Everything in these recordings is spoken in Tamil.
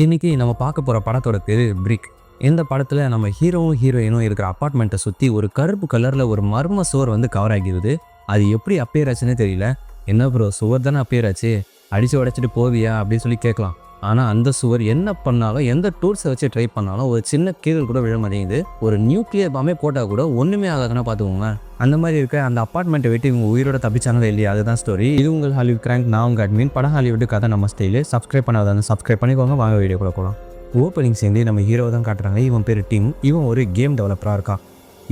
இன்னைக்கு நம்ம பார்க்க போகிற படத்தோட பேர் பிரிக். இந்த படத்தில் நம்ம ஹீரோவும் ஹீரோயினும் இருக்கிற அப்பார்ட்மெண்ட்டை சுற்றி ஒரு கருப்பு கலரில் ஒரு மர்ம சுவர் வந்து கவர் ஆகிடுது. அது எப்படி அப்பேர் ஆச்சுன்னு தெரியல. என்ன ப்ரோ, சுவர் தானே அப்பேர் ஆச்சு, அடித்து உடைச்சிட்டு போவியா அப்படின்னு சொல்லி கேட்கலாம். ஆனால் அந்த சுவர் என்ன பண்ணாலும், எந்த டூல்ஸை வச்சு ட்ரை பண்ணாலும் ஒரு சின்ன கீழல் கூட விழ மாட்டேங்குது. ஒரு நியூக்ளியர் பாம்பே போட்டால் கூட ஒன்றுமே ஆகாதுன்னா பார்த்துக்கோங்க. அந்த மாதிரி இருக்க அந்த அப்பார்ட்மெண்ட்டை விட்டு இவங்க உயிரோட தப்பிச்சானது இல்லையா, அதுதான் ஸ்டோரி. இது உங்கள் ஹாலிவுட் கிராங்க். நான் உங்கள் அட்மின். படம் ஹாலிவுட் கதை நம்ம ஸ்டைலு. சப்ஸ்கிரைப் பண்ணாதான் சப்ஸ்கிரைப் பண்ணிக்கோங்க. வாங்க வீடியோ கூட போகலாம். ஓப்பனிங் சேர்ந்து நம்ம ஹீரோவை தான் காட்டுறாங்க. இவன் பேர் டிம். இவன் ஒரு கேம் டெவலப்பராக இருக்கான்.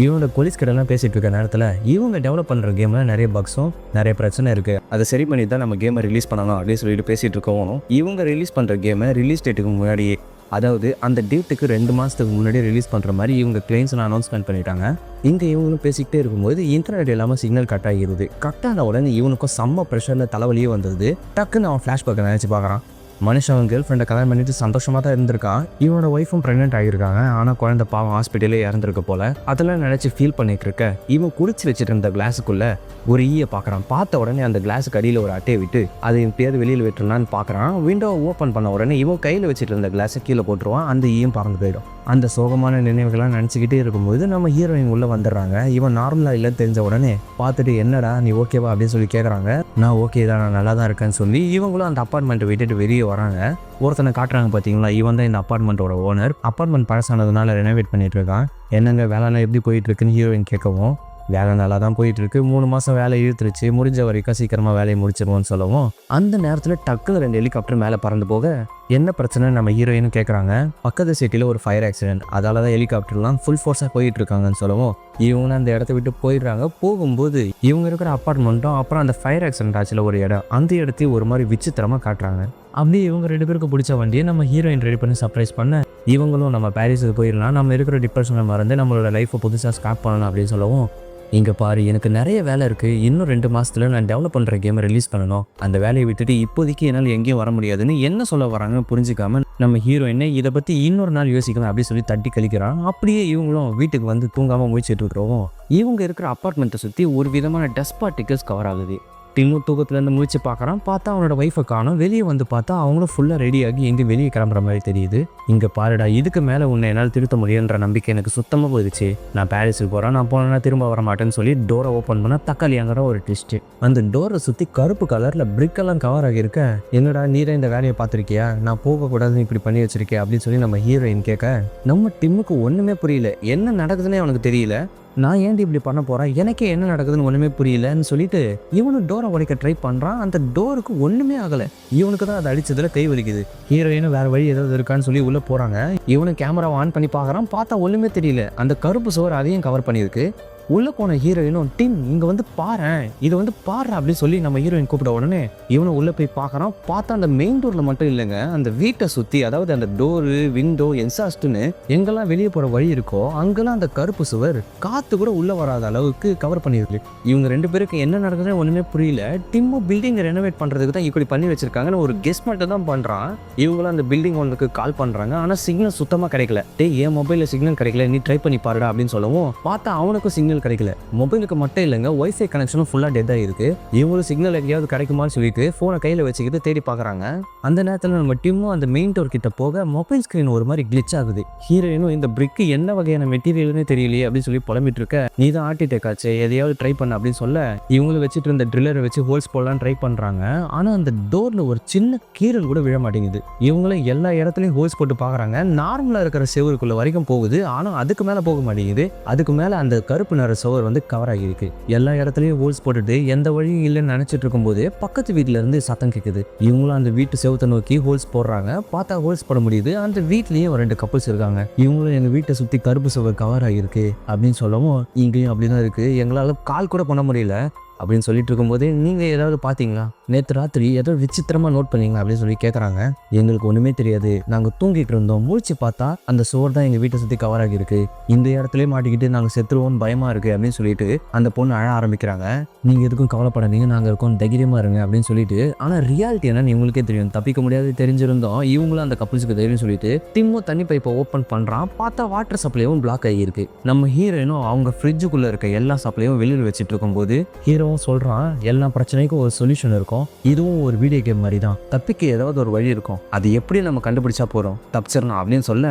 இவனோட போலீஸ் கிட்டலாம் பேசிகிட்டு இருக்க நேரத்தில் இவங்க டெவலப் பண்ணுற கேமில் நிறைய பக்ஸும் நிறைய பிரச்சனை இருக்குது. அதை சரி பண்ணி தான் நம்ம கேமை ரிலீஸ் பண்ணணும் அப்படின்னு சொல்லிட்டு பேசிகிட்டு இருக்கவும், இவங்க ரிலீஸ் பண்ணுற கேமை ரிலீஸ் டேட்டுக்கு முன்னாடியே, அதாவது அந்த டேட்டுக்கு 2 மாதத்துக்கு முன்னாடியே ரிலீஸ் பண்ணுற மாதிரி இவங்க கிளைண்ட்ஸ்லாம் அனௌன்ஸ்மெண்ட் பண்ணிட்டாங்க. இங்கே இவங்களும் பேசிக்கிட்டே இருக்கும்போது இன்டர்நெட் இல்லாமல் சிக்னல் கட் ஆகிடுது. கட்டான உடனே இவனுக்கும் செம்ம ப்ரெஷரில் தலைவலியே வந்தது. டக்குன்னு அவன் ஃப்ளாஷ்பேக்கை நினச்சி பார்க்குறான். மனுஷன் அவன் கேர்ள் ஃப்ரெண்டை கல்யாணம் பண்ணிட்டு சந்தோஷமாக தான் இருந்திருக்கான். இவனோட ஒய்ஃபும் ப்ரெக்னென்ட் ஆகியிருக்காங்க. ஆனால் குழந்தை பாவம் ஹாஸ்பிட்டலே இறந்துருக்க போல. அதெல்லாம் நினச்சி ஃபீல் பண்ணிட்டு இருக்க இவன் குடிச்சு வச்சுட்டு இருந்த கிளாஸுக்குள்ளே ஒரு ஈயை பார்க்குறான். பார்த்த உடனே அந்த கிளாஸுக்கு அடியில் ஒரு அட்டையை விட்டு அதை எப்படியாவது வெளியில் விட்டுருலான்னு பார்க்குறான். விண்டோவை ஓப்பன் பண்ண உடனே இவன் கையில் வச்சுட்டு இருந்த கிளாஸை கீழே போட்டுருவான். அந்த ஈயும் பறந்து போயிடும். அந்த சோகமான நினைவுகள்லாம் நினச்சிக்கிட்டே இருக்கும்போது நம்ம ஹீரோயின் உள்ளே வந்துடுறாங்க. இவன் நார்மலாக இல்லைன்னு தெரிஞ்ச உடனே பார்த்துட்டு, என்னடா நீ ஓகேவா அப்படின்னு சொல்லி கேட்குறாங்க. நான் ஓகே தான், நான் நல்லா தான் இருக்கேன்னு சொல்லி இவங்களும் அந்த அப்பார்ட்மெண்ட்டை விட்டுட்டு வெளியே வராங்க. ஒருத்தனை காட்டுறாங்க பார்த்தீங்களா, இவன் தான் இந்த அப்பார்ட்மெண்ட்டோட ஓனர். அப்பார்ட்மெண்ட் பழசானதுனால ரெனோவேட் பண்ணிட்டு இருக்கான். என்னங்க வேலைலாம் எப்படி போயிட்டு இருக்குன்னு ஹீரோயின் கேட்கவும், வேலை நல்லா தான் போயிட்டுருக்கு, 3 மாதம் வேலை இழுத்துருச்சு, முடிஞ்ச வரைக்கும் சீக்கிரமாக வேலையை முடிச்சிருவோன்னு சொல்லவும், அந்த நேரத்தில் டக்குன்னு 2 ஹெலிகாப்டர் மேலே பறந்து போக என்ன பிரச்சனை நம்ம ஹீரோயின்னு கேட்குறாங்க. பக்கத்து சிட்டியில் ஒரு ஃபயர் ஆக்சிடென்ட், அதால தான் ஹெலிகாப்டர்லாம் ஃபுல் ஃபோர்ஸாக போயிட்டு இருக்காங்கன்னு சொல்லவும், இவங்க அந்த இடத்த விட்டு போயிடுறாங்க. போகும்போது இவங்க இருக்கிற அப்பார்ட்மெண்ட்டும் அப்புறம் அந்த ஃபயர் ஆக்சிடென்ட் ஆச்சுல ஒரு இடம், அந்த இடத்தையும் ஒரு மாதிரி விசித்திரமாக காட்டுறாங்க. அப்படியே இவங்க 2 பேருக்கு பிடிச்ச வண்டியை நம்ம ஹீரோயின் ரெடி பண்ணி சர்ப்ரைஸ் பண்ண, இவங்களும் நம்ம பாரிஸுக்கு போயிடலாம், நம்ம இருக்கிற டிப்ரெஷனை மறந்து நம்மளோட லைஃப்பை புதுசாக ஸ்டார்ட் பண்ணணும் அப்படின்னு சொல்லவும், இங்கே பாரு, எனக்கு நிறைய வேலை இருக்குது, இன்னும் 2 மாதத்தில் நான் டெவலப் பண்ணுற கேமை ரிலீஸ் பண்ணணும், அந்த வேலையை விட்டுட்டு இப்போதைக்கு என்னால் எங்கேயும் வர முடியாதுன்னு என்ன சொல்ல வராங்க புரிஞ்சிக்காம நம்ம ஹீரோயினை இதை பற்றி இன்னொரு நாள் யோசிக்கணும் அப்படின்னு சொல்லி தட்டி கழிக்கிறான். அப்படியே இவங்களும் வீட்டுக்கு வந்து தூங்காமல் முயற்சிட்டு இருக்கிறோம். இவங்க இருக்கிற அப்பார்ட்மெண்ட்டை சுற்றி ஒரு விதமான டஸ்ட் பார்ட்டிகல்ஸ் கவர் ஆகுது. டின்னு தூக்கத்துலேருந்து முழிச்சு பார்க்குறான். பார்த்தா அவனோட ஒய்ஃபை காணும். வெளியே வந்து பார்த்தா அவங்களும் ஃபுல்லாக ரெடியாகி எங்கே வெளியே கிளம்புற மாதிரி தெரியுது. இங்கே பாருடா, இதுக்கு மேலே உன்னை என்னால் திருத்த முடியுன்ற நம்பிக்கை எனக்கு சுத்தமாக போயிடுச்சு. நான் பாரிஸுக்கு போகிறேன், நான் போனேன்னா திரும்ப வர மாட்டேன்னு சொல்லி டோரை ஓப்பன் பண்ணால் தக்காளியாங்கிற ஒரு ட்விஸ்ட்டு. அந்த டோரை சுற்றி கருப்பு கலரில் பிரிக்கெல்லாம் கவர் ஆகியிருக்க, என்னடா நீரை இந்த வேலையை பார்த்துருக்கியா, நான் போகக்கூடாதுன்னு இப்படி பண்ணி வச்சிருக்கேன் அப்படின்னு சொல்லி நம்ம ஹீரோயின் கேட்க, நம்ம டிம்முக்கு ஒன்றுமே புரியல. என்ன நடக்குதுன்னே அவனுக்கு தெரியல. நான் ஏன்டி இப்படி பண்ண போகிறேன், எனக்கே என்ன நடக்குதுன்னு ஒன்றுமே புரியலன்னு சொல்லிட்டு இவனு டோரை உடைக்க ட்ரை பண்ணுறான். அந்த டோருக்கு ஒன்றுமே ஆகலை. இவனுக்கு தான் அதை அடித்ததில் கை வலிக்குது. ஹீரோயினும் வேறு வழி ஏதாவது இருக்கான்னு சொல்லி உள்ளே போகிறாங்க. இவனு கேமராவை ஆன் பண்ணி பார்க்குறான். பார்த்தா ஒன்றுமே தெரியல. அந்த கருப்பு சுவர் அதையும் கவர் பண்ணியிருக்கு. உள்ளே போன ஹீரோயினும், டிம் இங்கே வந்து பாரு, இதை வந்து பாரு அப்படின்னு சொல்லி நம்ம ஹீரோயின் கூப்பிட உடனே இவனை உள்ளே போய் பார்க்குறான். பார்த்தா அந்த மெயின் டோரில் மட்டும் இல்லைங்க, அந்த வீட்டை சுற்றி, அதாவது அந்த டோரு, விண்டோ, எக்ஸாஸ்ட்னு எங்கெல்லாம் வெளியே போகிற வழி இருக்கோ அங்கெல்லாம் அந்த கருப்பு சுவர் காற்று கூட உள்ளே வராத அளவுக்கு கவர் பண்ணியிருக்கு. இவங்க 2 பேருக்கு என்ன நடக்குதுன்னு ஒன்றுமே புரியல. டிம்மும் பில்டிங்கை ரெனோவேட் பண்ணுறதுக்கு தான் இப்படி பண்ணி வச்சிருக்காங்கன்னு ஒரு கெஸ் மட்டும் தான் பண்ணுறான். இவங்களும் அந்த பில்டிங் ஒன்றுக்கு கால் பண்ணுறாங்க. ஆனால் சிக்னல் சுத்தமாக கிடைக்கல. என் மொபைலில் சிக்னல் கிடைக்கல, நீ ட்ரை பண்ணி பாருடா அப்படின்னு சொல்லவும், பார்த்தா அவனுக்கும் சிக்னல் கிடைக்கல. மொபைலுக்கு மட்டும் இல்லைங்க, ஒய்ஃபை கனெக்ஷனும் ஃபுல்லாக டெட் ஆகிருக்கு. இவங்களும் சிக்னல் எங்கேயாவது கிடைக்குமான்னு சொல்லிட்டு ஃபோனை கையில் வச்சுக்கிட்டு தேடி பார்க்குறாங்க. அந்த நேரத்தில் நம்ம டிம்மும் அந்த மெயின் டோர் கிட்ட போக மொபைல் ஸ்க்ரீன் ஒரு மாதிரி கிளிச் ஆகுது. ஹீரோயினும் இந்த பிரிக்கு என்ன வகையான மெட்டீரியல்னு தெரியலையே அப்படின்னு சொல்லி புலம்பிட்டு இருக்க, நீ தான் ஆர்டிடெக் ஆச்சு, எதையாவது ட்ரை பண்ண அப்படின்னு சொல்ல, இவங்களும் வச்சுட்டு இருந்த ட்ரில்லரை வச்சு ஹோல்ஸ் போடலாம் ட்ரை பண்ணுறாங்க. ஆனால் அந்த டோரில் ஒரு சின்ன கீறல் கூட விழ மாட்டேங்குது. இவங்களும் எல்லா இடத்துலையும் ஹோல்ஸ் போட்டு பார்க்குறாங்க. நார்மலாக இருக்கிற செவருக்குள்ள வரைக்கும் போகுது. ஆனால் அதுக்கு மேலே போக மாட்டேங்குது. அதுக்கு மேலே அந்த கருப்பு நிற சுவர் வந்து கவர் ஆகியிருக்கு. எல்லா இடத்துலையும் ஹோல்ஸ் போட்டுட்டு எந்த வழியும் இல்லைன்னு நினைச்சிட்டு இருக்கும்போது பக்கத்து வீட்டுல இருந்து சத்தம் கேட்குது. இவங்களும் அந்த வீட்டு செவத்தை நோக்கி ஹோல்ஸ் போடுறாங்க. பார்த்தா ஹோல்ஸ் போட முடியுது. அந்த வீட்லயும் 2 கப்புள்ஸ் இருக்காங்க. இவங்களும் எங்க வீட்டை சுத்தி கருப்பு சுவர் கவர் ஆகியிருக்கு அப்படின்னு சொல்லவும், இங்கேயும் அப்படிதான் இருக்கு, எங்களால கால் கூட பண்ண முடியல அப்படின்னு சொல்லிட்டு இருக்கும்போது, நீங்கள் ஏதாவது பார்த்தீங்களா, நேற்று ராத்திரி ஏதோ விசித்திரமாக நோட் பண்ணீங்களா அப்படின்னு சொல்லி கேட்குறாங்க. எங்களுக்கு ஒன்றுமே தெரியாது, நாங்கள் தூங்கிட்டு இருந்தோம், முழிச்சு பார்த்தா அந்த சுவர் தான் எங்கள் வீட்டை சுற்றி கவர் ஆகியிருக்கு, இந்த இடத்துலேயே மாட்டிக்கிட்டு நாங்கள் செத்துருவோம்னு பயமாக இருக்குது அப்படின்னு சொல்லிட்டு அந்த பொண்ணு அழ ஆரம்பிக்கிறாங்க. நீங்கள் எதுக்கும் கவலைப்படாதீங்க, நாங்கள் இருக்கோம், தைரியமாக இருங்க அப்படின்னு சொல்லிட்டு. ஆனால் ரியாலிட்டி என்னன்னு இவங்களுக்கே தெரியும், தப்பிக்க முடியாது தெரிஞ்சிருந்தோம். இவங்களும் அந்த கப்புள்ஸுக்கு தைரியம் சொல்லிட்டு டிம்மும் தண்ணி பைப்பை ஓப்பன் பண்ணுறான். பார்த்தா வாட்டர் சப்ளையும் பிளாக் ஆகியிருக்கு. நம்ம ஹீரோயினும் அவங்க ஃப்ரிட்ஜுக்குள்ளே இருக்க எல்லா சப்ளையும் வெளியில் வச்சுட்டு இருக்கும்போது ஹீரோ ஹீரோவும் சொல்கிறான் எல்லா பிரச்சனைக்கும் ஒரு சொல்யூஷன் இருக்கும், இதுவும் ஒரு வீடியோ கேம் மாதிரி தான், தப்பிக்க ஏதாவது ஒரு வழி இருக்கும், அது எப்படி நம்ம கண்டுபிடிச்சா போகிறோம் தப்பிச்சிடணும் அப்படின்னு சொல்ல,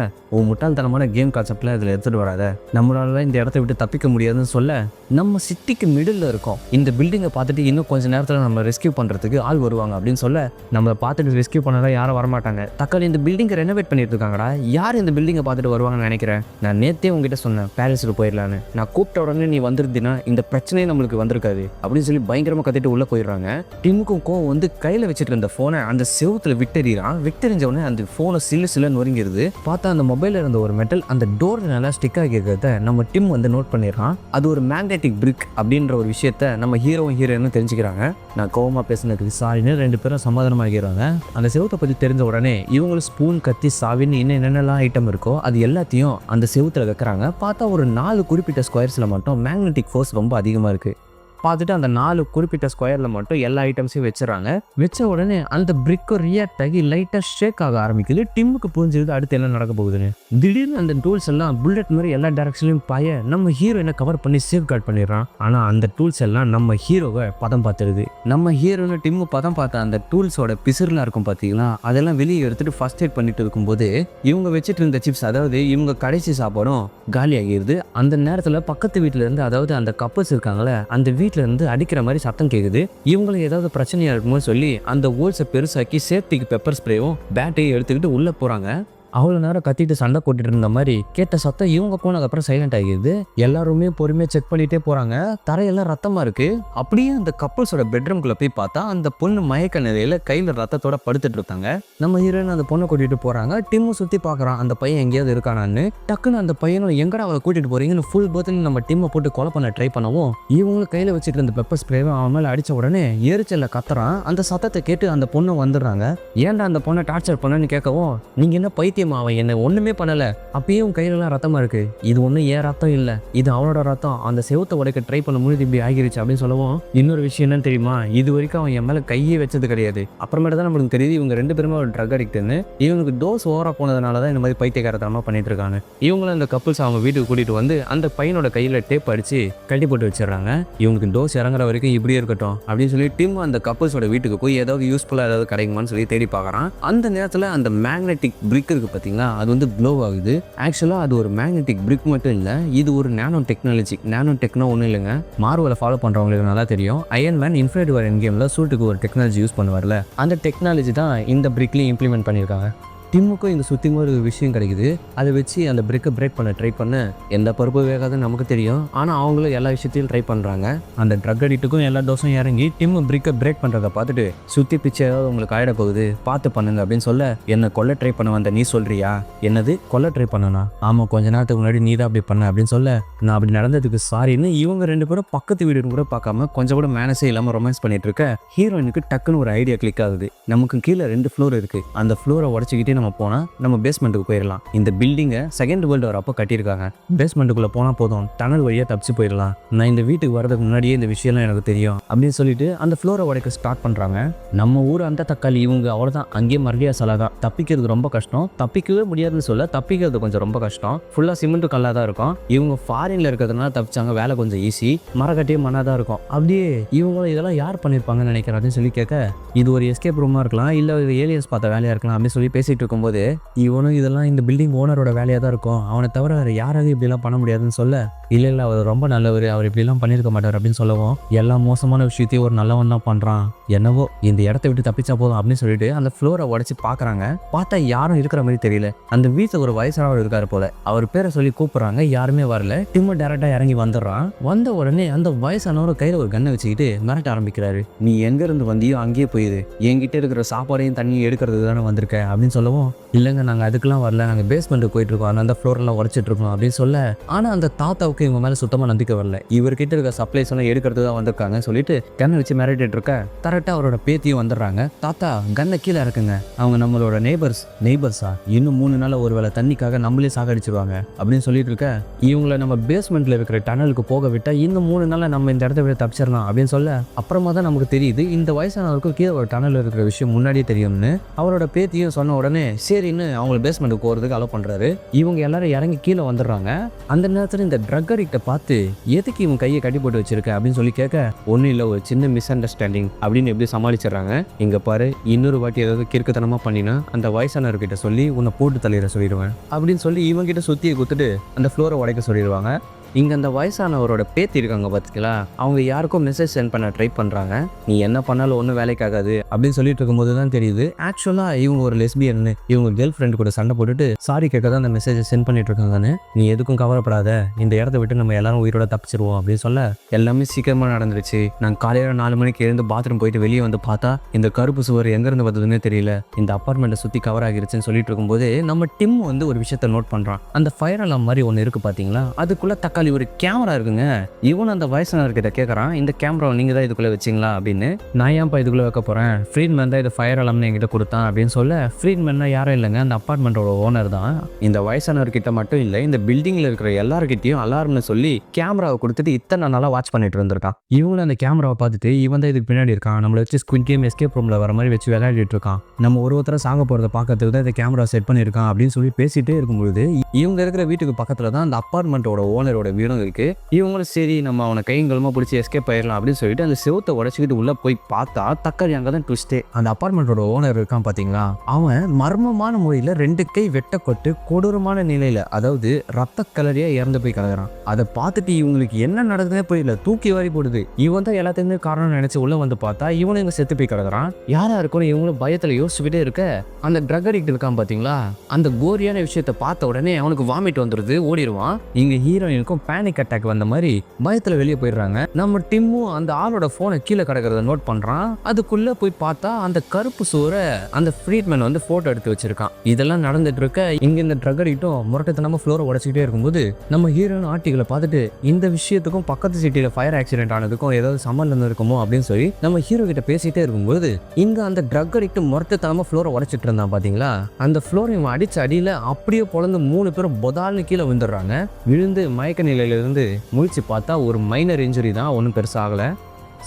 முட்டாள்தனமான கேம் கான்செப்டில் இதில் எடுத்துகிட்டு வராத, நம்மளால இந்த இடத்த விட்டு தப்பிக்க முடியாதுன்னு சொல்ல, நம்ம சிட்டிக்கு மிடில் இருக்கோம், இந்த பில்டிங்கை பார்த்துட்டு இன்னும் கொஞ்சம் நேரத்தில் நம்ம ரெஸ்கியூ பண்ணுறதுக்கு ஆள் வருவாங்க அப்படின்னு சொல்ல, நம்மளை பார்த்துட்டு ரெஸ்கியூ பண்ணலாம் யாரும் வரமாட்டாங்க, தக்காளி இந்த பில்டிங்கை ரெனோவேட் பண்ணிட்டு இருக்காங்கடா, யார் இந்த பில்டிங்கை பார்த்துட்டு வருவாங்கன்னு நினைக்கிறேன், நான் நேற்றே உங்ககிட்ட சொன்னேன் பாரிஸுக்கு போயிடலான்னு, நான் கூப்பிட்ட உடனே நீ வந்துருந்தீங்கன்னா இந்த பிரச்சனையே நம்மளுக்கு வந்திருக்காது அப்படின்னு சொல்லி பயங்கரமாக கத்திட்டு உள்ளே போயிடுறாங்க. டிம்முக்கும் கோவம் வந்து கையில் வச்சுட்டு இருந்த ஃபோனை அந்த செவுத்தில் விட்டெறிகிறான். விட்டெறிஞ்ச உடனே அந்த ஃபோனை சில்லு நொறுங்கிடுது. பார்த்தா அந்த மொபைலில் இருந்த ஒரு மெட்டல் அந்த டோர் நல்லா ஸ்டிக் ஆகி இருக்கிறத நம்ம டிம் வந்து நோட் பண்ணிடுறான். அது ஒரு மேக்னெட்டிக் பிரிக் அப்படின்ற ஒரு விஷயத்த நம்ம ஹீரோயினும் தெரிஞ்சுக்கிறாங்க. நான் கோவமாக பேசினதுக்கு சாரின்னு 2 பேரும் சமாதானமாகிறாங்க. அந்த செவுத்தை பற்றி தெரிஞ்ச உடனே இவங்களும் ஸ்பூன், கத்தி, சாவின்னு இன்னும் என்னென்னலாம் ஐட்டம் இருக்கோ அது எல்லாத்தையும் அந்த செவுத்தில் வைக்கிறாங்க. பார்த்தா ஒரு 4 குறிப்பிட்ட ஸ்கொயர்ஸில் மட்டும் மேக்னெட்டிக் ஃபோர்ஸ் ரொம்ப அதிகமாக இருக்குது. பார்த்துட்டு அந்த 4 குறிப்பிட்ட ஸ்கொயரில் மட்டும் எல்லா ஐட்டம்ஸையும் வச்சுறாங்க. வச்ச உடனே அந்த பிரிக்கும் ரியாக்ட் ஆகி லைட்டாக ஷேக் ஆக ஆரம்பிக்குது. டிம்முக்கு புரிஞ்சுது அடுத்து என்ன நடக்க போகுதுன்னு. திடீர்னு அந்த டூல்ஸ் எல்லாம் புல்லட் மாதிரி எல்லா டைரக்ஷன்லையும் பாய நம்ம ஹீரோயினை கவர் பண்ணி சேவ் கார்ட் பண்ணிடுறான். ஆனால் அந்த டூல்ஸ் எல்லாம் நம்ம ஹீரோவை பதம் பார்த்துடுது. நம்ம ஹீரோன்னு டிம்மு பதம் பார்த்த அந்த டூல்ஸோட பிசுறுலாம் இருக்கும் பார்த்தீங்களா, அதெல்லாம் வெளியே எடுத்துட்டு ஃபர்ஸ்ட் எய்ட் பண்ணிட்டு இருக்கும்போது இவங்க வச்சுட்டு இருந்த சிப்ஸ், அதாவது இவங்க கடைசி சாப்பாடும் காலி ஆகிடுது. அந்த நேரத்தில் பக்கத்து வீட்டில் இருந்து, அதாவது அந்த கப்பல்ஸ் இருக்காங்களே, அந்த வீட்டில் இருந்து அடிக்கிற மாதிரி சத்தம் கேட்குது. இவங்களுக்கு ஏதாவது பிரச்சனையா இருக்குமோ சொல்லி அந்த ஓல்ஸை பெருசாக்கி சேஃப்டிக்கு பெப்பர் ஸ்ப்ரேவும் பேட்டையும் எடுத்துக்கிட்டு உள்ள போறாங்க. அவ்வளோ நேரம் கத்திட்டு சண்டை போட்டுட்டு இருந்த மாதிரி கேட்ட சத்தம் இவங்க போனதுக்கப்புறம் சைலண்ட் ஆகிடுது. எல்லாருமே பொறுமையாக செக் பண்ணிகிட்டே போகிறாங்க. தரையெல்லாம் ரத்தமாக இருக்குது. அப்படியே அந்த கப்பல்ஸோட பெட்ரூம்குள்ளே போய் பார்த்தா அந்த பொண்ணு மயக்க நிலையில் கையில் ரத்தத்தோட படுத்துட்டு இருக்காங்க. நம்ம ஹீரோயின் அந்த பொண்ணை கூட்டிகிட்டு போகிறாங்க. டிம்மும் சுற்றி பார்க்குறான் அந்த பையன் எங்கேயாவது இருக்கானான்னு. டக்குன்னு அந்த பையனும் எங்கடா அவளை கூட்டிகிட்டு போகிறீங்கன்னு ஃபுல் பர்த்னு நம்ம டிம்மை போட்டு கொலை பண்ண ட்ரை பண்ணவும் இவங்களும் கையில் வச்சுட்டு இருந்த பெப்பர் ஸ்ப்ரேவை அவன் மேலே அடித்த உடனே எரிச்சலில் கத்துறான். அந்த சத்தத்தை கேட்டு அந்த பொண்ணு வந்துடுறாங்க. ஏன்டா அந்த பொண்ணை டார்ச்சர் பண்ணன்னு கேட்கவும், நீங்கள் என்ன பைத்தியம், அவன் என்ன ஒண்ணுமே பண்ணல, அப்பயே உன் கையிலலாம் ரத்தமா இருக்கு, இது ஒன்றும் ஏன் ரத்தம் இல்லை, இது அவனோட ரத்தம், அந்த செவத்தை உடைக்க ட்ரை பண்ண முடியுது இப்படி ஆகிருச்சு அப்படின்னு சொல்லவும், இன்னொரு விஷயம் என்னன்னு தெரியுமா, இது வரைக்கும் அவன் என் மேலே கையே வச்சது கிடையாது, அப்புறமேட்டு தான் நம்மளுக்கு தெரியுது இவங்க 2 பேருமே ஒரு ட்ரக் அடிக்ட்னு. இவங்களுக்கு டோஸ் ஓவரா போனதுனால தான் இந்த மாதிரி பைத்தியக்காரத்தனமா பண்ணிட்டு இருக்காங்க. இவங்களும் அந்த கப்புள்ஸ் அவங்க வீட்டுக்கு கூட்டிட்டு வந்து அந்த பையனோட கையில டேப் அடிச்சு கட்டி போட்டு வச்சிடறாங்க. இவங்களுக்கு டோஸ் இறங்குற வரைக்கும் இப்படியே இருக்கட்டும் அப்படின்னு சொல்லி டிம் அந்த கப்புள்ஸோட வீட்டுக்கு போய் ஏதாவது யூஸ்ஃபுல்லா ஏதாவது கிடைக்குமான்னு சொல்லி தேடி பார்க்கறான். அந்த நேரத்தில் அந்த மேக்னெட்டிக் பிரிக் இருக்கு பார்த்தீங்களா, அது வந்து க்ளோ ஆகுது. ஆக்சுவலாக அது ஒரு மேக்னெட்டிக் பிரிக் மட்டும் இல்லை, இது ஒரு நானோ டெக்னாலஜி. நானோ டெக்னோ ஒன்றும் இல்லைங்க, மார்வலை ஃபாலோ பண்ணுறவங்களுக்கு நல்லா தெரியும். அயன் மேன் இன்ஃபினிட்டி வார் எண்ட் கேமில் சூட்டுக்கு ஒரு டெக்னாலஜி யூஸ் பண்ணுவார்ல, அந்த டெக்னாலஜி தான் இந்த பிரிக்லையும் இம்ப்ளிமெண்ட் பண்ணியிருக்காங்க. டிம்முக்கும் இந்த சுற்றியும் ஒரு விஷயம் கிடைக்குது. அதை வச்சு அந்த பிரிக்கை பிரேக் பண்ண ட்ரை பண்ண எந்த பருப்பு வேகாதுன்னு நமக்கு தெரியும். ஆனால் அவங்களும் எல்லா விஷயத்தையும் ட்ரை பண்ணுறாங்க. அந்த ட்ரக் அடிக்ட்டுக்கும் எல்லா டோஸும் இறங்கி டிம்மு பிரிக்கை பிரேக் பண்ணுறதை பார்த்துட்டு சுற்றி பிச்சை ஏதாவது உங்களுக்கு ஆயிட போகுது பார்த்து பண்ணுங்க அப்படின்னு சொல்ல, என்னை கொல்ல ட்ரை பண்ண வந்த நீ சொல்றியா, என்னது கொல்ல ட்ரை பண்ணனா, ஆமாம் கொஞ்ச நேரத்துக்கு முன்னாடி நீ தான் அப்படி பண்ண அப்படின்னு சொல்ல, நான் அப்படி நடந்ததுக்கு சாரின்னு இவங்க 2 பேரும் பக்கத்து வீடுன்னு கூட பார்க்காம கொஞ்சம் கூட மேனஸே இல்லாமல் ரொமான்ஸ் பண்ணிட்டு இருக்க ஹீரோயினுக்கு டக்குன்னு ஒரு ஐடியா கிளிக் ஆகுது. நமக்கு கீழே 2 ஃப்ளோர் இருக்கு, அந்த ஃப்ளோரை உடச்சிக்கிட்டே நம்ம போனால் நம்ம பேஸ்மெண்ட்டுக்கு போயிடலாம். இந்த பில்டிங்கை செகண்ட் வேர்ல்டு வார் அப்போ கட்டியிருக்காங்க, பேஸ்மெண்ட்டுக்குள்ளே போனால் போதும், டனல் வழியாக தப்பிச்சு போயிடலாம், நான் இந்த வீட்டுக்கு வரதுக்கு முன்னாடியே இந்த விஷயம்லாம் எனக்கு தெரியும் அப்படின்னு சொல்லிட்டு அந்த ஃப்ளோரை உடைக்க ஸ்டார்ட் பண்ணுறாங்க. நம்ம ஊர் அந்த தக்காளி இவங்க அவ்வளோதான், அங்கேயே மறுபடியா சலாதான், தப்பிக்கிறது ரொம்ப கஷ்டம், தப்பிக்கவே முடியாதுன்னு சொல்ல தப்பிக்கிறது கொஞ்சம் ரொம்ப கஷ்டம், ஃபுல்லாக சிமெண்ட் கல்லாக தான் இருக்கும். இவங்க ஃபாரின்ல இருக்கிறதுனால தப்பிச்சாங்க, வேலை கொஞ்சம் ஈஸி, மரக்கட்டியே மண்ணாக தான் இருக்கும். அப்படியே இவங்களும் இதெல்லாம் யார் பண்ணியிருப்பாங்கன்னு நினைக்கிறேன் அப்படின்னு சொல்லி கேட்க, இது ஒரு எஸ்கேப் ரூமாக இருக்கலாம், இல்லை ஏலியன்ஸ் பார்த்த வேலையாக இருக்கலாம் அப்படின்னு சொல்லி பேசிட்டு இருக்கும்போது இவனும் இதெல்லாம் இந்த பில்டிங் ஓனரோட வேலையாக தான் இருக்கும், அவனை தவிர வேறு யாராவது இப்படிலாம் பண்ண முடியாதுன்னு சொல்ல, இல்லை அவர் ரொம்ப நல்லவர், அவர் இப்படிலாம் பண்ணியிருக்க மாட்டார் அப்படின்னு சொல்லவும், எல்லா மோசமான விஷயத்தையும் ஒரு நல்லவன் தான் பண்ணுறான், என்னவோ இந்த இடத்த விட்டு தப்பிச்சா போதும் அப்படின்னு சொல்லிட்டு அந்த ஃப்ளோரை உடச்சி பார்க்குறாங்க. பார்த்தா யாரும் இருக்கிற மாதிரி தெரியல. அந்த வீட்டில் ஒரு வயசானவர் இருக்காரு போல, அவர் பேரை சொல்லி கூப்பிட்றாங்க, யாருமே வரல. டிம்மு டேரெக்டாக இறங்கி வந்துடுறான். வந்த உடனே அந்த வயசானவர் கையில் ஒரு கன்னை வச்சுக்கிட்டு மிரட்ட ஆரம்பிக்கிறாரு, நீ எங்கேருந்து வந்தியோ அங்கேயே போயிடு, என்கிட்ட இருக்கிற சாப்பாடையும் தண்ணியும் எடுக்கிறதுக்கு தானே வந்திருக்க அப்படின்னு சொல்லவும், இல்லைங்க நாங்கள் அதுக்கெல்லாம் வரல, நாங்கள் பேஸ்மெண்ட்டுக்கு போயிட்டு இருக்கோம், அந்த ஃப்ளோரெல்லாம் உடச்சிட்டு இருக்கோம் அப்படின்னு சொல்ல, ஆனால் அந்த தாத்தாவுக்கு இவங்க மேலே சுத்தமாக நம்பிக்கை வரல, இவர்கிட்ட இருக்க சப்ளைஸ் எல்லாம் எடுக்கிறது தான் வந்திருக்காங்க சொல்லிட்டு கண்ணை வச்சு மிரட்டிட்டு இருக்க கரெக்டாக அவரோட பேத்தியும் வந்துடுறாங்க. தாத்தா கண்ணை கீழே இருக்குங்க, அவங்க நம்மளோட நெய்பர்ஸா, இன்னும் 3 நாள் ஒரு வேளை தண்ணிக்காக நம்மளே சாகடிச்சிருவாங்க அப்படின்னு சொல்லிட்டு இருக்க, இவங்களை நம்ம பேஸ்மெண்ட்டில் இருக்கிற டனலுக்கு போக விட்டா இன்னும் 3 நாளில் நம்ம இந்த இடத்த விட தப்பிச்சிடலாம் அப்படின்னு சொல்ல, அப்புறமா தான் நமக்கு தெரியுது இந்த வயசானவருக்கும் கீழே ஒரு டனல் இருக்கிற விஷயம் முன்னாடியே தெரியும்னு. அவரோட பேத்தியும் சொன்ன உடனே சரின்னு அவங்க பேஸ்மெண்ட்டுக்கு போகிறதுக்கு அலோவ் பண்ணுறாரு. இவங்க எல்லாரும் இறங்கி கீழே வந்துடுறாங்க. அந்த நேரத்தில் இந்த ட்ரக் அடிக்டை பார்த்து எதுக்கு இவங்க கையை கட்டி போட்டு வச்சிருக்க அப்படின்னு சொல்லி கேட்க, ஒன்றும் இல்லை ஒரு சின்ன மிஸ் அண்டர்ஸ்டாண்டிங் அப்படின்னு எப்படி சமாளிச்சிடுறாங்க. இங்கே பாரு, இன்னொரு வாட்டி ஏதாவது கிறுக்குத்தனமாக பண்ணினா அந்த வயசானவர்கிட்ட சொல்லி உன்னை போட்டு தள்ளிட சொல்லிடுவேன் அப்படின்னு சொல்லி இவங்கிட்ட சுற்றியை கொடுத்துட்டு அந்த ஃப்ளோரை உடைக்க சொல்லிடுவாங்க. இங்கே அந்த வயசானவரோட பேத்தி இருக்காங்க பார்த்தீங்களா, அவங்க யாருக்கும் மெசேஜ் சென்ட் பண்ண ட்ரை பண்ணுறாங்க. நீ என்ன பண்ணாலும் ஒன்றும் வேலைக்காகாது அப்படின்னு சொல்லிட்டு இருக்கும்போது தான் தெரியுது ஆக்சுவலாக இவங்க ஒரு லெஸ்பியன்னு. இவங்க கேர்ள் ஃப்ரெண்டு கூட சண்டை போட்டுட்டு சாரி கேட்க தான் அந்த மெசேஜை சென்ட் பண்ணிட்டு இருக்காங்கன்னு. நீ எதுக்கும் கவலைப்படாத, இந்த இடத்த விட்டு நம்ம எல்லாரும் உயிரோட தப்பிச்சிருவோம் அப்படின்னு சொல்ல, எல்லாமே சீக்கிரமாக நடந்துருச்சு. நான் காலையில் 4 மணிக்கு எழுந்து பாத்ரூம் போயிட்டு வெளியே வந்து பார்த்தா இந்த கருப்பு சுவர் எங்கேருந்து வந்ததுன்னே தெரியல, இந்த அப்பார்ட்மெண்ட்டை சுற்றி கவர் ஆகிருச்சுன்னு சொல்லிட்டு இருக்கும்போது நம்ம டிம் வந்து ஒரு விஷயத்த நோட் பண்ணுறான். அந்த ஃபயர் அலாம் மாதிரி ஒன்று இருக்குது பார்த்தீங்களா, அதுக்குள்ளே தக்காளி ஒரு கேமரா இருக்குங்க. இவன் அந்த வயசானவர்கிட்ட கேட்குறான், இந்த கேமரா நீங்கள் தான் இதுக்குள்ளே வச்சிங்களா அப்படின்னு. நான் ஏன்ப்பா இதுக்குள்ளே வைக்க போகிறேன், ஃப்ரீட்மேன் தான் இது ஃபயர் அலாம்னு என்கிட்ட கொடுத்தான் அப்படின்னு சொல்ல, ஃப்ரீட்மேன்னா யாரும் இல்லைங்க, அந்த அப்பார்ட்மெண்ட்டோட ஓனர் தான். இந்த வயசானவர்கிட்ட மட்டும் இல்லை, இந்த பில்டிங்கில் இருக்கிற எல்லாருக்கிட்டையும் அலார்ம்னு சொல்லி கேமராவை கொடுத்துட்டு இத்தனை நாளாக வாட்ச் பண்ணிட்டு இருந்திருக்கான். இவங்களும் அந்த கேமராவை பார்த்துட்டு இவன் தான் இதுக்கு பின்னாடி இருக்கான், நம்மளை வச்சு ஸ்குவிட் கேம் எஸ்கேப் ரூமில் வர மாதிரி வச்சு விளையாடிட்டு இருக்கான், நம்ம ஒருத்தர சாங்க போகிறத பார்க்கறதுக்கு தான் இந்த கேமரா செட் பண்ணியிருக்கான் அப்படின்னு சொல்லி பேசிட்டே இருக்கும்போது இவங்க இருக்கிற வீட்டுக்கு பக்கத்தில் தான் அந்த அப்பார்ட்மெண்ட்டோட ஓனரோட வீடும் இருக்கு. இவங்களும் சரி நம்ம அவனை கைங்களுமா பிடிச்சி எஸ்கேப் ஆயிடலாம் அப்படின்னு சொல்லிட்டு அந்த செவத்தை உடச்சிக்கிட்டு உள்ள போய் பார்த்தா தக்காளி அங்கே தான் ட்விஸ்டே. அந்த அப்பார்ட்மெண்ட்டோட ஓனர் இருக்கான் பார்த்தீங்களா, அவன் மர்மமான முறையில் 2 கை வெட்டப்பட்டு கொடூரமான நிலையில, அதாவது ரத்த கலரியா இறந்து போய் கிடக்குறான். அதை பார்த்துட்டு இவங்களுக்கு என்ன நடக்குதுன்னே புரியல, தூக்கி வாரி போடுது. இவன் தான் எல்லாத்தையுமே காரணம் நினைச்சு உள்ள வந்து பார்த்தா இவனும் இங்க செத்து போய் கிடக்குறான். யாரா இருக்கும்னு இவங்களும் பயத்துல யோசிச்சுக்கிட்டே இருக்க, அந்த ட்ரக் அடிக்ட் இருக்கான் பார்த்தீங்களா, அந்த கோரியான விஷயத்தை பார்த்த உடனே அவனுக்கு வாமிட் வந்துடுது, ஓடிடுவான். இங்க ஹீரோயினுக்கும் பேனிக் அட்டாக் வந்த மாதிரி பயத்துல வெளியே போயிடுறாங்க. நம்ம டிம்மும் அந்த ஆளோட போனை கீழே கிடக்கிறத நோட் பண்றான். அதுக்குள்ள போய் பார்த்தா அந்த கருப்பு சூரை அந்த ஃப்ரீட்மேன் வந்து போட்டோ எடுத்து வச்சிருக்கான். இதெல்லாம் நடந்துட்டு இருக்க இங்க இந்த ட்ரக் அடிக்டும் முரட்டத்தனமா ஃப்ளோரை உடைச்சிக்கிட்டே இருக்கும்போது நம்ம ஹீரோயின் ஆர்டிகளை பார்த்துட்டு இந்த விஷயத்துக்கும் பக்கத்து சிட்டியில ஃபயர் ஆக்சிடென்ட் ஆனதுக்கும் ஏதாவது சம்மந்தம் இருக்குமோ அப்படின்னு சொல்லி நம்ம ஹீரோ கிட்ட பேசிட்டே இருக்கும்போது இங்க அந்த ட்ரக் அடிக்ட் முரட்டத்தனமா ஃப்ளோரை உடைச்சிட்டு இருந்தான் பாத்தீங்களா, அந்த ஃப்ளோரை இவன் அடிச்ச அடியில அப்படியே பொழந்து 3 பேரும் பொதால்னு கீழே விழுந்துடுறாங்க. விழுந்து மயக்க நிலையிலிருந்து முழிச்சு பார்த்தா ஒரு மைனர் இன்ஜுரி தான், ஒன்றும் பெருசாகல.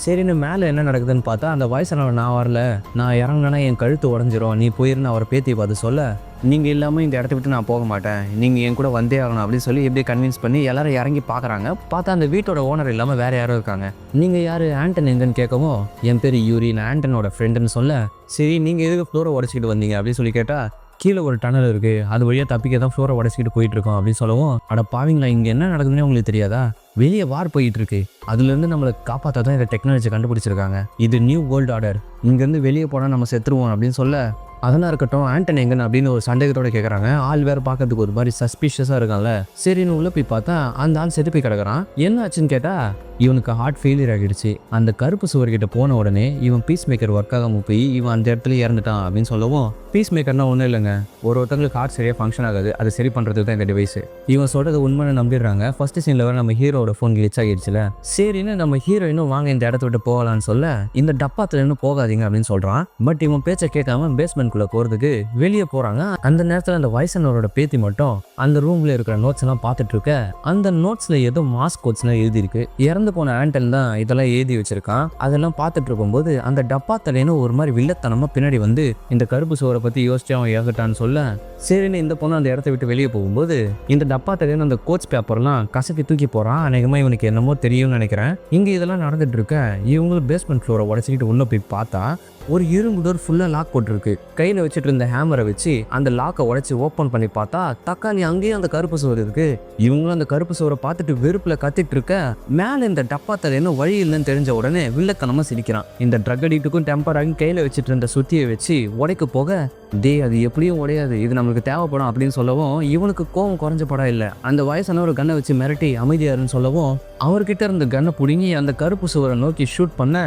சரின்னு மேலே என்ன நடக்குதுன்னு பார்த்தா அந்த வயசானவர், நான் வரல, நான் இறங்கினா என் கழுத்து உடஞ்சிரும், நீ போயிருன்னு அவர் பேத்தி பார்த்து சொல்ல, நீங்கள் இல்லாமல் இந்த இடத்த விட்டு நான் போக மாட்டேன், நீங்கள் என் கூட வந்தே ஆகணும் அப்படின்னு சொல்லி எப்படி கன்வின்ஸ் பண்ணி எல்லாரும் இறங்கி பார்க்குறாங்க. பார்த்தா அந்த வீட்டோட ஓனர் இல்லாமல் வேறு யாரும் இருக்காங்க. நீங்கள் யார், ஆண்டன் எங்கன்னு கேட்கவும், என் பேர் யூரி, நான் ஆண்டனோட ஃப்ரெண்டுன்னு சொல்ல, சரி நீங்கள் எதுக்கு ஃப்ளோரை உடச்சிக்கிட்டு வந்தீங்க அப்படின்னு சொல்லி கேட்டால், கீழே ஒரு டனல் இருக்குது, அது வழியாக தப்பிக்க தான் ஃப்ளோரை உடச்சிக்கிட்டு போயிட்டு இருக்கோம் அப்படின்னு சொல்லவும், அட பாவீங்களா, இங்கே என்ன நடக்குதுன்னு உங்களுக்கு தெரியாதா, வெளியே வார் போயிட்டு இருக்கு, அதுலேருந்து நம்மளை காப்பாற்ற தான் இந்த டெக்னாலஜி கண்டுபிடிச்சிருக்காங்க, இது நியூ வேர்ல்டு ஆர்டர், இங்கேருந்து வெளியே போனால் நம்ம செத்துருவோம் அப்படின்னு சொல்ல, அதெல்லாம் இருக்கட்டும் ஆண்டன் எங்கன்னு அப்படின்னு ஒரு சந்தேகத்தோட கேட்குறாங்க. ஆள் வேறு பார்க்கறதுக்கு ஒரு மாதிரி சஸ்பிஷியஸாக இருக்கான்ல. சரின்னு உள்ளே போய் பார்த்தா அந்த ஆள் செத்து போய் கிடக்குறான். என்ன ஆச்சுன்னு கேட்டால் இவனுக்கு ஹார்ட் ஃபெயிலியர் ஆகிடுச்சு. அந்த கருப்பு சுவர்கிட்ட போன உடனே இவன் பீஸ் மேக்கர் ஒர்க் ஆகாமல் போய் இவன் அந்த இடத்துல இறந்துட்டான் அப்படின்னு சொல்லவும், பீஸ் மேக்கர்னா ஒன்றும் இல்லைங்க, ஒருத்தங்களுக்கு ஹார்ட் சரியாக ஃபங்க்ஷன் ஆகாது, அது சரி பண்ணுறதுக்கு தான் இந்த டிவைஸ். இவன் சொல்கிறது உண்மையை நம்பிடுறாங்க. ஃபர்ஸ்ட் சீனில் வர நம்ம ஹீரோட ஃபோன் கிளிச் ஆகிடுச்சுல. சரின்னு நம்ம ஹீரோயினும் வாங்க இந்த இடத்த விட்டு போகலான்னு சொல்ல, இந்த டப்பாத்துல இன்னும் போகாதீங்க அப்படின்னு சொல்கிறான். பட் இவன் பேச்சை கேட்காம பேஸ்மெண்ட்குள்ளே போகிறதுக்கு வெளியே போகிறாங்க. அந்த நேரத்தில் அந்த வயசானவரோட பேத்தி மட்டும் அந்த ரூமில் இருக்கிற நோட்ஸ் எல்லாம் பார்த்துட்டு இருக்க, அந்த நோட்ஸில் ஏதோ மாஸ் கோட்ஸ்லாம் எழுதியிருக்கு. இறந்து போன ஆண்டன் தான் இதெல்லாம் எழுதி வச்சிருக்கான். அதெல்லாம் பார்த்துட்டு இருக்கும்போது அந்த டப்பா தலைன்னு ஒரு மாதிரி வில்லத்தனமா பின்னாடி வந்து இந்த கருப்பு சோரை பற்றி யோசிச்சு அவன் இறந்துட்டான்னு சொல்ல, சரின்னு இந்த பொண்ணு அந்த இடத்த விட்டு வெளியே போகும்போது இந்த டப்பா தலைன்னு அந்த கோச் பேப்பர்லாம் கசக்கி தூக்கி போகிறான். அநேகமாக இவனுக்கு என்னமோ தெரியும்னு நினைக்கிறேன். இங்கே இதெல்லாம் நடந்துட்டு இருக்க இவங்களும் பேஸ்மெண்ட் ஃப்ளோரை உடச்சிக்கிட்டு உள்ள போய் பார்த்தா ஒரு இரும்பு டோர் ஃபுல்லாக லாக் போட்டிருக்கு. கையில் வச்சுட்டு இருந்த ஹேமரை வச்சு அந்த லாக்கை உடச்சி ஓப்பன் பண்ணி பார்த்தா தக்காளி அங்கேயும் அந்த கருப்பு சோறு இருக்கு. இவங்களும் அந்த கருப்பு சோரை பார்த்துட்டு வெறுப்பில் கத்திட்டு இருக்க, மேலே இந்த டப்பா தலைன்னு வழி இல்லைன்னு தெரிஞ்ச உடனே வில்லத்தனமாக சிரிக்கிறான். இந்த ட்ரக் அடிக்ட்டுக்கும் டெம்பர் ஆகி கையில் வச்சுட்டு இருந்த சுத்தியை வச்சு உடைக்க போக, அது எப்படியும் உடையாது, இது நம்மளுக்கு தேவைப்படும் அப்படின்னு சொல்லவும் இவனுக்கு கோவம் குறைஞ்ச படம் இல்லை. அந்த வயசான ஒரு கன்னை வச்சு மிரட்டி அமைதியாருன்னு சொல்லவும் அவர்கிட்ட இருந்த கன்னை பிடுங்கி அந்த கருப்பு சுவரை நோக்கி ஷூட் பண்ண,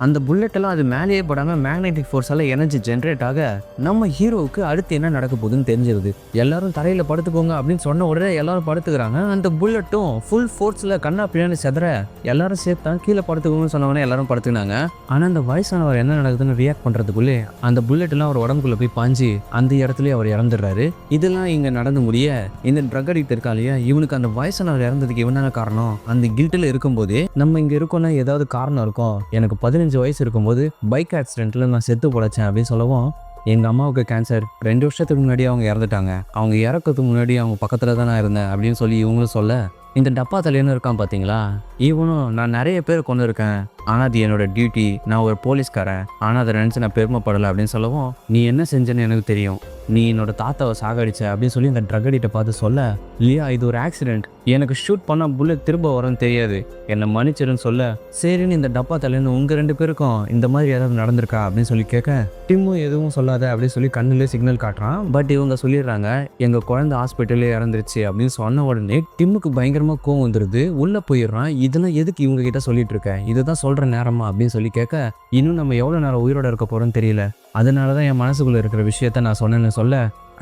அந்த புல்லட்டெல்லாம் அது மேலேயே படாமல் மேக்னெட்டிக் ஃபோர்ஸால் எனர்ஜி ஜென்ரேட் ஆக நம்ம ஹீரோவுக்கு அடுத்து என்ன நடக்க போகுதுன்னு தெரிஞ்சிருது. எல்லாரும் தரையில் படுத்துக்கோங்க அப்படின்னு சொன்ன உடனே எல்லாரும் படுத்துக்கிறாங்க. அந்த புல்லட்டும் ஃபுல் ஃபோர்ஸில் கண்ணா பின்னாடி செதற எல்லாரும் சேர்த்தான் கீழே படுத்துக்கோங்கன்னு சொன்னவொடனே எல்லாரும் படுத்துக்கினாங்க. ஆனால் அந்த வயசானவர் என்ன நடக்குதுன்னு ரியாக்ட் பண்ணுறதுக்குள்ளே அந்த புல்லட்டெல்லாம் அவர் உடம்புக்குள்ளே போய் பாஞ்சு அந்த இடத்துலயே அவர் இறந்துடுறாரு. இதெல்லாம் இங்கே நடந்து முடிய இந்த ட்ரக் அடிக்ட் இருக்கா இல்லையா, இவனுக்கு அந்த வயசானவர் இறந்ததுக்கு இவனான காரணம், அந்த கில்ட்டில் இருக்கும்போதே நம்ம இங்கே இருக்கோம்னா ஏதாவது காரணம் இருக்கும், எனக்கு 15 வயசு இருக்கும்போது பைக் ஆக்சிடென்ட்ல நான் செத்து பொழைச்சேன் அப்படின்னு சொல்லவும், எங்கள் அம்மாவுக்கு கேன்சர் 2 வருஷத்துக்கு முன்னாடி அவங்க இறந்துட்டாங்க. அவங்க இறக்கிறதுக்கு முன்னாடி அவங்க பக்கத்தில் தான் நான் இருந்தேன் அப்படின்னு சொல்லி இவங்களும் சொல்ல, இந்த டப்பா தலைன்னு இருக்கான் பார்த்தீங்களா, இவனும் நான் நிறைய பேர் கொண்டு இருக்கேன், ஆனால் அது என்னோட டியூட்டி, நான் ஒரு போலீஸ்காரன், ஆனால் அதை நினச்சி நான் பெருமைப்படலை அப்படின்னு சொல்லவும், நீ என்ன செஞ்சேன்னு எனக்கு தெரியும், நீ என்னோட தாத்தாவை சாகடிச்ச அப்படின்னு சொல்லி இந்த ட்ரக் அடிக்ட்டை பார்த்து சொல்ல, இல்லையா இது ஒரு ஆக்சிடென்ட், எனக்கு ஷூட் பண்ணால் புல்லட் திரும்ப வரும்னு தெரியாது, என்னை மன்னிச்சிருன்னு சொல்ல, சரின்னு இந்த டப்பா தலைன்னு உங்கள் 2 பேருக்கும் இந்த மாதிரி ஏதாவது நடந்திருக்கா அப்படின்னு சொல்லி கேட்க, டிம்மும் எதுவும் சொல்லாத அப்படின்னு சொல்லி கண்ணிலே சிக்னல் காட்டுறான். பட் இவங்க சொல்லிடுறாங்க எங்கள் குழந்தை ஹாஸ்பிட்டலே இறந்துருச்சு அப்படின்னு சொன்ன உடனே டிம்முக்கு பயங்கரமாக கோவம் வந்துடுது. உள்ளே போயிடுறான். இதெல்லாம் எதுக்கு இவங்க கிட்ட சொல்லிட்டு இருக்க, இதுதான் சொல்கிற நேரமா அப்படின்னு சொல்லி கேட்க, இன்னும் நம்ம எவ்வளோ நேரம் உயிரோட இருக்க போகிறோன்னு தெரியல, அதனால தான் என் மனசுக்குள்ளே இருக்கிற விஷயத்த நான் சொன்னேன்னு சொல்ல,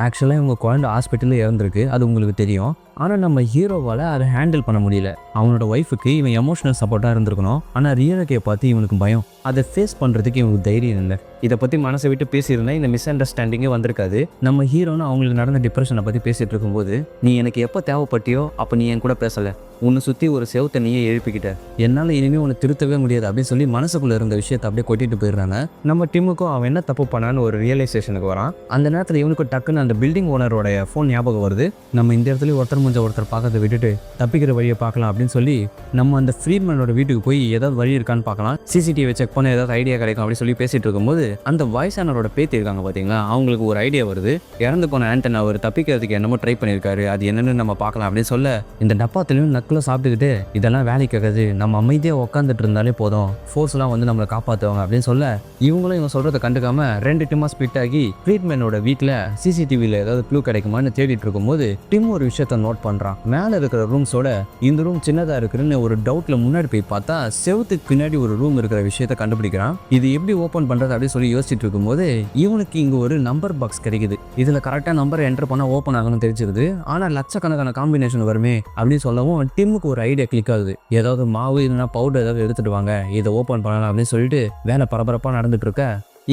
ஆக்சுவலாக இவங்க குழந்தை ஹாஸ்பிட்டலில் இறந்துருக்கு, அது உங்களுக்கு தெரியும், ஆனால் நம்ம ஹீரோவால் அதை ஹேண்டில் பண்ண முடியல. அவனோட ஒய்ஃபுக்கு இவன் எமோஷனல் சப்போர்ட்டாக இருந்திருக்கணும், ஆனால் ரியலக்கையை பார்த்து இவனுக்கு பயம், அதை ஃபேஸ் பண்ணுறதுக்கு இவனுக்கு தைரியம் இல்லை. இதை பற்றி மனசை விட்டு பேசியிருந்தா இந்த மிஸ் அண்டர்ஸ்டாண்டிங்கே வந்திருக்காது. நம்ம ஹீரோன்னு அவங்களுக்கு நடந்த டிப்ரெஷனை பற்றி பேசிகிட்டு இருக்கும்போது, நீ எனக்கு எப்போ தேவைப்பட்டியோ அப்போ நீ என் கூட பேசலை, உன்னை சுற்றி ஒரு செவத்தை நீயே எழுப்பிக்கிட்ட, என்னால் இனிமேல் உன்னை திருத்தவே முடியாது அப்படின்னு சொல்லி மனசுக்குள்ளே இருந்த விஷயத்தை அப்படியே கொட்டிட்டு போயிடுறாங்க. நம்ம டிம்முக்கும் அவன் என்ன தப்பு பண்ணான்னு ஒரு ரியலைசேஷனுக்கு வரான். அந்த நேரத்தில் இவனுக்கு டக்குன்னு அந்த பில்டிங் ஓனரோட ஃபோன் ஞாபகம் வருது. நம்ம இந்த இடத்துல ஒருத்தர் முடிஞ்ச ஒருத்தர் பார்க்கறத விட்டுட்டு தப்பிக்கிற வழியை பார்க்கலாம் அப்படின்னு சொல்லி நம்ம அந்த ஃப்ரீட்மேனோட வீட்டுக்கு போய் ஏதாவது வழி இருக்கான்னு பார்க்கலாம், சிசிடிவி செக் பண்ண ஏதாவது ஐடியா கிடைக்கும் அப்படின்னு சொல்லி பேசிட்டு இருக்கும்போது, அந்த வயசானரோட பேத்தி இருக்காங்க பார்த்தீங்களா, அவங்களுக்கு ஒரு ஐடியா வருது. இறந்து போன ஆண்டன் அவர் தப்பிக்கிறதுக்கு என்னமோ ட்ரை பண்ணியிருக்காரு, அது என்னன்னு நம்ம பார்க்கலாம் அப்படின்னு சொல்ல, இந்த டப்பாத்திலையும் நக்கில் சாப்பிட்டுக்கிட்டு இதெல்லாம் வேலைக்கு ஆகாது, நம்ம அமைதியாக உட்காந்துட்டு இருந்தாலே போதும், ஃபோர்ஸ்லாம் வந்து நம்மளை காப்பாற்றுவாங்க அப்படின்னு சொல்ல, இவங்களும் இவங்க சொல்கிறத கண்டுக்காம 2 டீமாக ஸ்பிளிட் ஆகி ஃப்ரீட்மேனோட வீட்டில் சிசிடிவியில் ஏதாவது க்ளூ கிடைக்குமான்னு தேடிட்டு இருக்கும்போது டிம் ஒரு விஷயத்த நோட் பண்ணுறான். மேலே இருக்கிற ரூம்ஸோட இந்த ரூம் சின்னதாக இருக்குன்னு ஒரு டவுட்டில் முன்னாடி போய் பார்த்தா செவுத்துக்கு பின்னாடி ஒரு ரூம் இருக்கிற விஷயத்த கண்டுபிடிக்கிறான். இது எப்படி ஓப்பன் பண்ணுறது அப்படின்னு சொல்லி யோசிச்சுட்டு இருக்கும்போது இவனுக்கு இங்கே ஒரு நம்பர் பாக்ஸ் கிடைக்குது. இதில் கரெக்டாக நம்பர் என்டர் பண்ணால் ஓப்பன் ஆகணும்னு தெரிஞ்சிருது. ஆனால் லட்சக்கணக்கான காம்பினேஷன் வருமே அப்படின்னு சொல்லவும் டிம்முக்கு ஒரு ஐடியா கிளிக் ஆகுது. ஏதாவது மாவு இல்லைன்னா பவுடர் ஏதாவது எடுத்துட்டு வாங்க, இதை ஓப்பன் பண்ணலாம் அப்படின்னு சொல்லிட்டு வேலை பரபரப்பாக நடந்துட்டு இருக்க,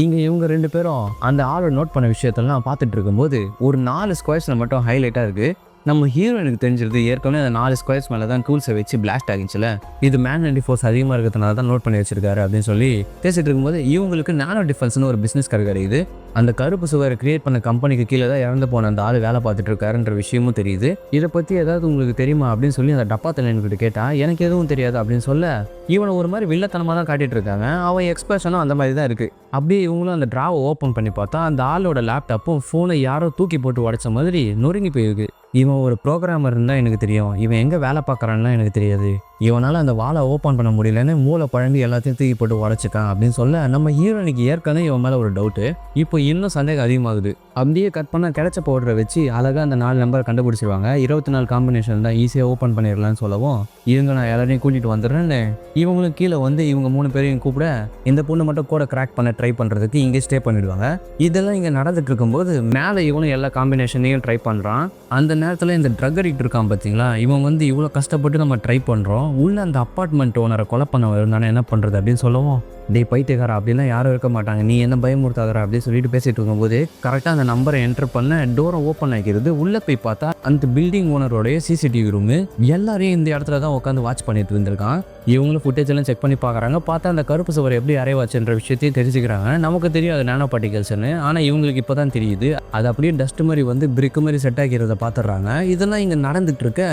இங்கே இவங்க 2 பேரும் அந்த ஆளை நோட் பண்ண விஷயத்தெல்லாம் பார்த்துட்டு இருக்கும்போது ஒரு 4 ஸ்கொயர்ஸில் மட்டும் ஹைலைட்டாக இருக்குது. நம்ம ஹீரோயினுக்கு தெரிஞ்சிருது ஏற்கனவே அந்த 4 ஸ்கொயர்ஸ் மேலே தான் டூல்ஸை வச்சு பிளாஸ்ட் ஆகிச்சுல, இது மேக்னெட்டிக் ஃபோர்ஸ் அதிகமாக இருக்கிறதுனால தான் நோட் பண்ணி வச்சிருக்காரு அப்படின்னு சொல்லி பேசிட்டு இருக்கும்போது இவங்களுக்கு நானோ டிஃபென்ஸ்னு ஒரு பிஸ்னஸ் கிடைக்குது. அந்த கருப்பு சுவரை கிரியேட் பண்ண கம்பெனிக்கு கீழே தான் இறந்து போன அந்த ஆள் வேலை பார்த்துட்டு இருக்காருன்ற விஷயமும் தெரியுது. இதை பற்றி ஏதாவது உங்களுக்கு தெரியுமா அப்படின்னு சொல்லி அந்த டப்பா தலைவன்கிட்ட கேட்டால் எனக்கு எதுவும் தெரியாது அப்படின்னு சொல்ல, இவனை ஒரு மாதிரி வில்லத்தனமாக தான் காட்டிட்டு இருக்காங்க. அவன் எக்ஸ்பிரஷனும் அந்த மாதிரி தான் இருக்குது. அப்படியே இவங்களும் அந்த ட்ராவை ஓப்பன் பண்ணி பார்த்தா அந்த ஆளோட லேப்டாப்பும் ஃபோனை யாரோ தூக்கி போட்டு உடைச்ச மாதிரி நொறுங்கி போயிருக்கு. இவன் ஒரு ப்ரோக்ராமர் இருந்தால் எனக்கு தெரியும், இவன் எங்கே வேலை பார்க்குறான்லாம் எனக்கு தெரியாது, இவனால் அந்த வாழை ஓப்பன் பண்ண முடியலன்னு மூளை பழம்பி எல்லாத்தையும் தூக்கி போட்டு உடச்சிக்கான் அப்படின்னு சொல்ல, நம்ம ஹீரோனிக்கு ஏற்கனவே இவன் மேலே ஒரு டவுட்டு, இப்போ இன்னும் சந்தேகம் அதிகமாகுது. அப்படியே கட் பண்ண கிடைச்ச பவுடரை வச்சு அழகாக அந்த 4 நம்பரை கண்டுபிடிச்சிருவாங்க. 24 காம்பினேஷன் தான், ஈஸியாக ஓப்பன் பண்ணிடலான்னு சொல்லவும், இவங்க நான் எல்லாரையும் கூட்டிகிட்டு வந்துடுறேன்னு இவங்களும் கீழே வந்து இவங்க 3 பேரையும் கூப்பிட இந்த பொண்ணு மட்டும் கூட கிராக் பண்ண ட்ரை பண்ணுறதுக்கு இங்கே ஸ்டே பண்ணிடுவாங்க. இதெல்லாம் இங்கே நடந்துட்டு இருக்கும்போது மேலே இவனும் எல்லா காம்பினேஷனையும் ட்ரை பண்ணுறான். அந்த நேரத்தில் இந்த ட்ரக் அடிக்ட் இருக்கான் பார்த்தீங்களா, இவன் வந்து இவ்வளோ கஷ்டப்பட்டு நம்ம ட்ரை பண்ணுறோம், உள்ள அந்த அப்பார்ட்மெண்ட் ஓனரை கொலை பண்ண இருந்தானே என்ன பண்ணுறது அப்படின்னு சொல்லவும், டே பைத்தியக்காரா அப்படிலாம் யாரும் இருக்க மாட்டாங்க, நீ என்ன பயமுறுத்தாதரா அப்படின்னு சொல்லிட்டு பேசிட்டு இருக்கும்போது கரெக்டாக அந்த நம்பரை என்டர் பண்ண டோரை ஓப்பன் ஆகிக்கிறது. உள்ளே போய் பார்த்தா அந்த பில்டிங் ஓனரோடைய சிசிடிவி ரூமு. எல்லாரையும் இந்த இடத்துல தான் உட்காந்து வாட்ச் பண்ணிட்டு இருந்திருக்கான். இவங்களும் ஃபுட்டேஜ் எல்லாம் செக் பண்ணி பார்க்குறாங்க. பார்த்தா அந்த கருப்பு சுவர் எப்படி அரைவாச்சுன்ற விஷயத்தையும் தெரிஞ்சுக்கிறாங்க. நமக்கு தெரியும் அது நானோ பார்ட்டிகல்ஸ்னு, ஆனால் இவங்களுக்கு இப்போ தான் தெரியுது அது அப்படியே டஸ்ட் மாதிரி வந்து பிரிக்கு மாதிரி செட் ஆகிறத பார்த்துடுறாங்க. இதெல்லாம் இங்கே நடந்துட்டு இருக்க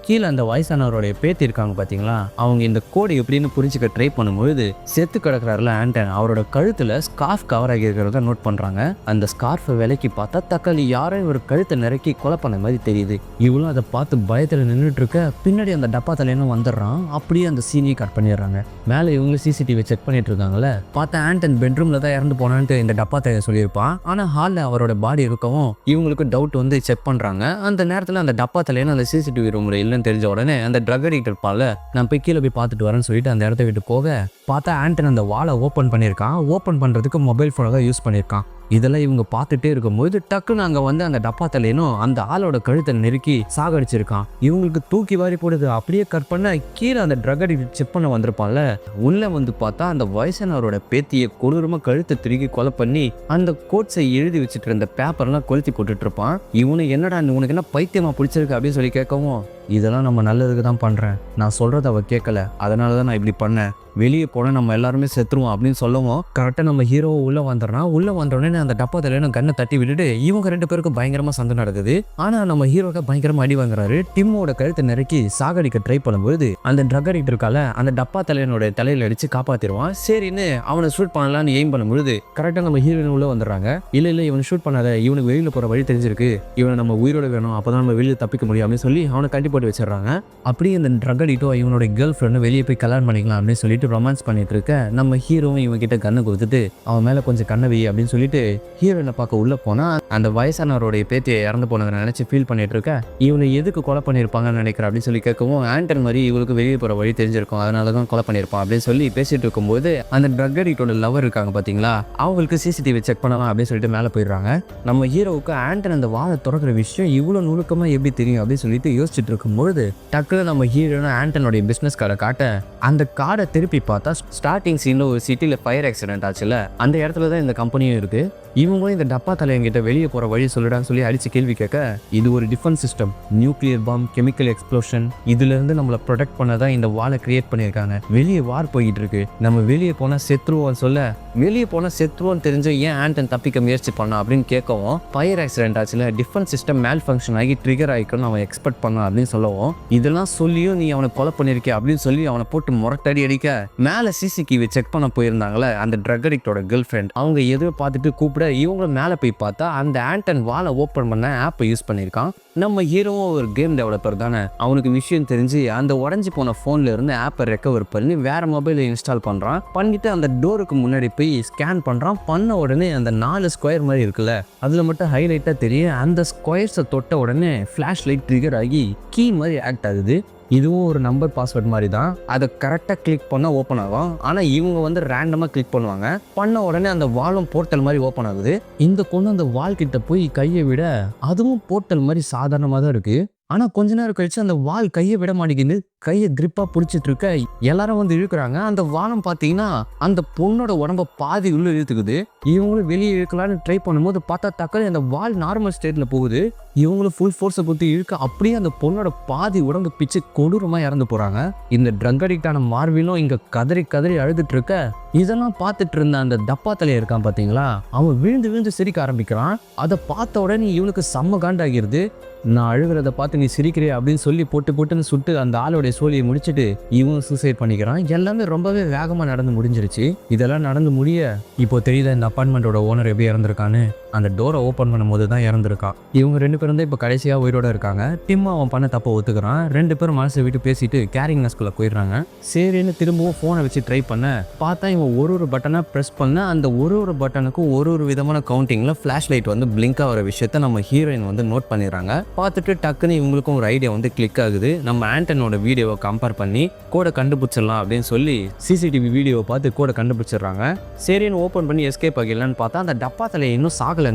கீழே அந்த வயசானவருடைய பேத்தி இருக்காங்க பார்த்தீங்களா, அவங்க இந்த கோடை எப்படின்னு புரிஞ்சுக்க ட்ரை பண்ணும்போது செத்து கிடக்குறாருல ஆண்டன், அவரோட கழுத்தில் ஸ்கார்ஃப் கவர் ஆகி இருக்கிறத நோட் பண்ணுறாங்க. அந்த ஸ்கார்ஃபை விலைக்கு பார்த்தா தக்காளி யாரும் இவர் கழுத்தை நெருக்கி கொலை பண்ண மாதிரி தெரியுது. இவளும் அதை பார்த்து பயத்தில் நின்றுட்டு இருக்க, பின்னாடி அந்த டப்பா தலையனும் வந்துடுறான். அப்படியே அந்த சீனியை கட் பண்ணிடுறாங்க. மேலே இவங்களும் சிசிடிவி செக் பண்ணிட்டு இருக்காங்கல்ல, பார்த்தா ஆண்டன் பெட்ரூமில் தான் இறந்து போனான்ட்டு இந்த டப்பா தலையை சொல்லியிருப்பான். ஆனால் ஹாலில் அவரோட பாடி இருக்கவும் இவங்களுக்கு டவுட் வந்து செக் பண்ணுறாங்க. அந்த நேரத்தில் அந்த டப்பா தலையனும் அந்த சிசிடிவி ரூமில் இல்லை தெரிஞ்ச உடனே அந்த ட்ரக் அடிக்ட் இருப்பால, நான் போய் கீழே போய் பார்த்துட்டு வரேன்னு சொல்லிட்டு அந்த இடத்த விட்டு போக பார்த்தா ஆண்டன் அந்த வாலை ஓப்பன் பண்ணியிருக்கான். ஓப்பன் பண்ணுறதுக்கு மொபைல் ஃபோனை தான் யூஸ் பண்ணியிருக்கான். இதெல்லாம் இவங்க பார்த்துட்டே இருக்கும்போது டக்குன்னு அங்கே வந்து அந்த டப்பா தலையனும் அந்த ஆளோட கழுத்தை நெருக்கி சாகடிச்சிருக்கான். இவங்களுக்கு தூக்கி வாரி போடுது. அப்படியே கட் பண்ண கீழே அந்த ட்ரக் அடிக்ட் செக் பண்ண வந்திருப்பான்ல, உள்ளே வந்து பார்த்தா அந்த வயசானவரோட பேத்தியை கொடூரமாக கழுத்தை திருக்கி கொலை பண்ணி அந்த கோட்ஸை எழுதி வச்சுட்டு இருந்த பேப்பர்லாம் கொளுத்தி போட்டுட்டு இருப்பான். இவனு என்னடா உனக்கு என்ன பைத்தியமா பிடிச்சிருக்கு அப்படின்னு சொல்லி கேட்கவும், இதெல்லாம் நம்ம நல்லதுக்கு தான் பண்ணுறேன், நான் சொல்கிறத அவள் கேட்கல, அதனால தான் நான் இப்படி பண்ணேன், வெளியே போனால் நம்ம எல்லாருமே செத்துருவோம் அப்படின்னு சொல்லவும் கரெக்டாக நம்ம ஹீரோ உள்ளே வந்துடுறான். உள்ளே வந்தோடனே அந்த டப்பா தலையில கண்ணை தட்டி விட்டுட்டு இவங்க 2 பேருக்கும் பயங்கரமாக சண்டை நடக்குது. ஆனால் நம்ம ஹீரோக்கு பயங்கரமாக அடி வாங்குறாரு. டிம்மோட கழுத்தை நெருக்கி சாகடிக்க ட்ரை பண்ணும்போது அந்த ட்ரக் அடிக்ட் இருக்கால அந்த டப்பா தலையனோட தலையில அடிச்சு காப்பாத்திடுவான். சரின்னு அவனை ஷூட் பண்ணலான்னு எய்ம் பண்ணும்பொழுது கரெக்டாக நம்ம ஹீரோயின் உள்ள வந்துடுறாங்க. இல்லை இவனை ஷூட் பண்ணாத, இவனுக்கு வெளியில் போகிற வழி தெரிஞ்சிருக்கு, இவனை நம்ம உயிரோட வேணும், அப்போதான் நம்ம வெளியில் தப்பிக்க முடியும் அப்படின்னு சொல்லி அவனை கட்டி போட்டு வச்சிடறாங்க. அப்படியே இந்த ட்ரக் அடிக்டோ இவனோட கேர்ள் ஃப்ரெண்டு வெளியே போய் கல்யாணம் பண்ணிக்கலாம் அப்படின்னு சொல்லிட்டு ரொமான்ஸ் பண்ணிட்டு இருக்க நம்ம ஹீரோவும் இவன் கிட்ட கண்ணை கொடுத்துட்டு அவன் மேலே கொஞ்சம் கண்ணை வை அப்படின்னு சொல்லிட்டு ஹீரோயினை பார்க்க உள்ள போனா அந்த வயசானவருடைய பேத்தியை இறந்து போனதை நினைச்சு ஃபீல் பண்ணிட்டு இருக்க இவனை எதுக்கு கொலை பண்ணியிருப்பாங்கன்னு நினைக்கிறேன் அப்படின்னு சொல்லி கேட்கவும் ஆண்டன் மாதிரி இவளுக்கு வெளியே போகிற வழி தெரிஞ்சிருக்கும், அதனால தான் கொலை பண்ணியிருப்பான் அப்படின்னு சொல்லி பேசிட்டு இருக்கும்போது அந்த ட்ரக் அடிக்டோட லவர் இருக்காங்க பார்த்தீங்களா, அவங்களுக்கு சிசிடிவி செக் பண்ணலாம் அப்படின்னு சொல்லிட்டு மேலே போயிடுறாங்க. நம்ம ஹீரோவுக்கு ஆண்டன் அந்த வாழை திறக்கிற விஷயம் இவ்வளோ நுணுக்கமாக எப்படி தெரியும் அப்படின்னு சொல்லிட்டு யோசிச்சுட்டு இருக்கும்பொழுது டக்குனு நம்ம ஹீரோனா ஆண்டனுடைய பிஸ்னஸ் கார்டை காட்ட அந்த கார்டை திருப்பி பார்த்தா ஸ்டார்டிங் சீனில் ஒரு சிட்டியில் ஃபயர் ஆக்சிடென்ட் ஆச்சுல அந்த இடத்துல தான் இந்த கம்பெனியும் இருக்குது. இவங்களும் இந்த டப்பா தலையங்கிட்ட வெளியே போகிற வழி சொல்லிடான்னு சொல்லி அடித்து கேள்வி கேட்க இது ஒரு defence system, nuclear bomb, chemical explosion, இதுலேருந்து நம்மளை ப்ரொடெக்ட் பண்ண தான் இந்த வாலை கிரியேட் பண்ணியிருக்காங்க. வெளியே வார் போயிட்டு இருக்கு, நம்ம வெளியே போனால் செத்துருவோம் சொல்ல வெளியே போனால் செத்துருவோன்னு தெரிஞ்சு ஏன் ஆண்டன் தப்பிக்க முயற்சி பண்ணான் அப்படின்னு கேட்கவும் ஃபயர் ஆக்சிடென்ட் ஆச்சுல டிஃபென்ஸ் சிஸ்டம் மேல் ஃபங்க்ஷன் ஆகி ட்ரிகர் ஆகிக்கணும்னு அவன் எக்ஸ்பெக்ட் பண்ணான் அப்படின்னு சொல்லவும் இதெல்லாம் சொல்லியும் நீ அவனை கொலை பண்ணியிருக்கே அப்படின்னு சொல்லி அவனை போட்டு முரட்டடி அடிக்க மேலே சிசிடிவி செக் பண்ண போயிருந்தாங்களே அந்த ட்ரக் அடிக்டோட கேர்ள் ஃப்ரெண்ட் அவங்க எதுவும் பார்த்துட்டு கூப்பிட இவங்களும் மேலே போய் பார்த்தா அந்த ஆண்டன் வாலை ஓப்பன் பண்ண ஆப்பை யூஸ் பண்ணியிருக்கான். நம்ம ஹீரோவும் ஒரு கேம் டெவலப்பர் தானே, அவனுக்கு விஷயம் தெரிஞ்சு அந்த உடஞ்சி போன ஃபோன்ல இருந்து ஆப்பை ரெக்கவர் பண்ணி வேற மொபைலை இன்ஸ்டால் பண்ணுறான். பண்ணிட்டு அந்த டோருக்கு முன்னாடி போய் ஸ்கேன் பண்ணுறான். பண்ண உடனே அந்த 4 ஸ்கொயர் மாதிரி இருக்குல்ல அதில் மட்டும் ஹைலைட்டாக தெரியும். அந்த ஸ்கொயர்ஸை தொட்ட உடனே ஃப்ளாஷ் லைட் ட்ரிகர் ஆகி கீ மாதிரி ஆக்ட் ஆகுது. இதுவும் ஒரு நம்பர் பாஸ்வேர்ட் மாதிரி தான், அதை கரெக்டாக கிளிக் பண்ணால் ஓப்பன் ஆகும். ஆனால் இவங்க ரேண்டமாக கிளிக் பண்ணுவாங்க, பண்ண உடனே அந்த வாலும் போர்ட்டல் மாதிரி ஓப்பன் ஆகுது. இந்த பொண்ணு அந்த வால் கிட்ட போய் கையை விட அதுவும் போர்ட்டல் மாதிரி சாதாரணமாக தான் இருக்குது. ஆனால் கொஞ்ச நேரம் கழிச்சு அந்த வால் கையை விட மாட்டேங்குது, கையை கிரிப்பாக பிடிச்சிட்டு இருக்க எல்லாரும் இழுக்கிறாங்க. அந்த வானம் பார்த்தீங்கன்னா அந்த பொண்ணோட உடம்ப பாதி உள்ள இழுத்துக்குது. இவங்களும் வெளியே இழுக்கலான்னு ட்ரை பண்ணும்போது பார்த்தா தக்கன அந்த வால் நார்மல் ஸ்டேட்டில் போகுது. இவங்களும் ஃபுல் ஃபோர்ஸை கொடுத்து இழுக்க அப்படியே அந்த பொண்ணோட பாதி உடம்பு பிச்சு கொடூரமாக இறந்து போகிறாங்க. இந்த ட்ரக் அடிக்டான மார்விலும் இங்கே கதறி கதறி அழுதுட்டு இருக்க இதெல்லாம் பார்த்துட்டு இருந்த அந்த டப்பா தலையை இருக்கான் பார்த்தீங்களா, அவன் விழுந்து விழுந்து சிரிக்க ஆரம்பிக்கிறான். அதை பார்த்த உடனே இவனுக்கு செம்ம காண்டாகிருது. நான் அழுகிறத பார்த்து நீ சிரிக்கிறே அப்படின்னு சொல்லி போட்டுன்னு சுட்டு அந்த ஆளோடைய சோழியை முடிச்சுட்டு இவன் சூசைட் பண்ணிக்கிறான். எல்லாமே ரொம்பவே வேகமாக நடந்து முடிஞ்சிருச்சு. இதெல்லாம் நடந்து முடிய இப்போ தெரியுதா இந்த அப்பார்ட்மெண்ட்டோட ஓனர் எப்படி இறந்துருக்கான்னு. அந்த டோரை ஓப்பன் பண்ணும்போது தான் இறந்துருக்கான். இவங்க 2 பேரும் தான் இப்போ கடைசியாக உயிரோட இருக்காங்க. டிம் அவன் பண்ண தப்ப ஒத்துக்கிறான். 2 பேரும் மனசை விட்டு பேசிட்டு கேரிங்னஸ்குள்ளே போயிடுறாங்க. சரின்னு திரும்பவும் ஃபோனை வச்சு ட்ரை பண்ண பார்த்தா இவன் ஒரு பட்டனை ப்ரெஸ் பண்ண அந்த ஒரு பட்டனுக்கும் ஒரு விதமான கவுண்டிங்கில் ஃப்ளாஷ் லைட் பிளிங்க் ஆகிற விஷயத்த நம்ம ஹீரோயின் நோட் பண்ணிடுறாங்க. பார்த்துட்டு டக்குன்னு இவங்களுக்கும் ஒரு ஐடியா கிளிக் ஆகுது. நம்ம ஆண்டனோட வீடியோவை கம்பேர் பண்ணி கோடை கண்டுபிடிச்சிடலாம் அப்படின்னு சொல்லி சிசிடிவி வீடியோவை பார்த்து கோடை கண்டுபிடிச்சிடுறாங்க. சரின்னு ஓப்பன் பண்ணி எஸ்கேப் ஆகிடலான்னு பார்த்தா அந்த டப்பா தலையை இன்னும் சாகலைங்க.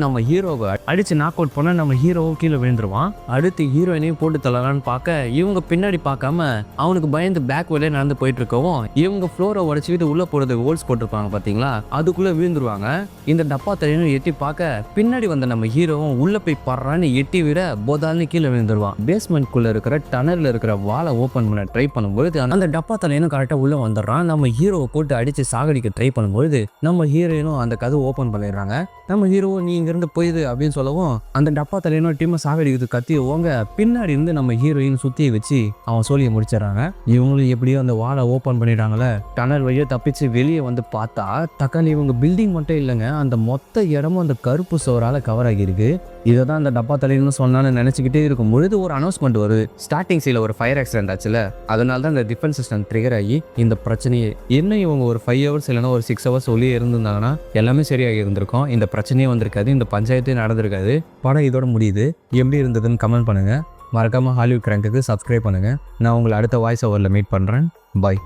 நம்ம ஹீரோவை அடிச்சு நாக் அவுட் பண்ண நம்ம ஹீரோவும் கீழே விழுந்துருவான். அடுத்து ஹீரோயினையும் போட்டு தள்ளலான்னு பார்க்க இவங்க பின்னாடி பார்க்காம அவனுக்கு பயந்து பேக் வேலையே நடந்து போயிட்டு இருக்கவும் இவங்க ஃப்ளோரை உடச்சிக்கிட்டு உள்ள போறது ஹோல்ஸ் போட்டிருப்பாங்க பார்த்தீங்களா, அதுக்குள்ள விழுந்துருவாங்க. இந்த டப்பா தலையும் எட்டி பார்க்க பின்னாடி வந்த நம்ம ஹீரோவும் உள்ள போய் படுறான்னு எட்டி விட போதால்னு கீழே விழுந்துருவான். பேஸ்மெண்ட் குள்ள இருக்கிற டனல்ல இருக்கிற வாலை ஓப்பன் பண்ண ட்ரை பண்ணும்போது அந்த டப்பா தலையனும் கரெக்டாக உள்ள வந்துடுறான். நம்ம ஹீரோவை போட்டு அடிச்சு சாகடிக்க ட்ரை பண்ணும்போது நம்ம ஹீரோயினும் அந்த கதை ஓப்பன் பண்ணிடுறாங்க. நம்ம ஹீரோவோ நீ இங்கிருந்து போயிது அப்படின்னு சொல்லவும் அந்த டப்பா தலையனும் டீமை சாகடிக்கிறது கத்தியவோங்க பின்னாடி இருந்து நம்ம ஹீரோயின் சுத்தியை வச்சு அவன் சோழியை முடிச்சிடறாங்க. இவங்களும் எப்படியோ அந்த வாலை ஓப்பன் பண்ணிடுறாங்களே, டனல் வழியாக தப்பிச்சு வெளியே பார்த்தா தக்காளி இவங்க பில்டிங் மட்டும் இல்லைங்க, அந்த மொத்த இடமும் அந்த கருப்பு சோறால கவர் ஆகியிருக்கு. இதை தான் அந்த டப்பா தலைன்னு சொன்னான்னு நினச்சிக்கிட்டே இருக்கும் பொழுது ஒரு அனௌன்ஸ்மெண்ட் வருது. ஸ்டார்டிங் சீல ஒரு ஃபயர் ஆக்சிடென்ட் ஆச்சுல, அதனால தான் இந்த டிஃபென்ஸ் சிஸ்டம் ட்ரிகர் ஆகி இந்த பிரச்சனையே என்ன இவங்க ஒரு 5 ஹவர்ஸ் இல்லைன்னா ஒரு 6 ஹவர்ஸ் ஒளியே இருந்திருந்தாங்கன்னா எல்லாமே சரியாக இருந்திருக்கும். இந்த பிரச்சனையே வந்திருக்காது, இந்த பஞ்சாயத்தே நடந்திருக்காது. படம் இதோட முடியுது. எப்படி இருந்ததுன்னு கமெண்ட் பண்ணுங்கள். மறக்காமல் ஹாலிவுட் கிராங்க்குக்கு சப்ஸ்கிரைப் பண்ணுங்கள். நான் உங்களை அடுத்த வாய்ஸ் ஓவரில் மீட் பண்ணுறேன். பாய்.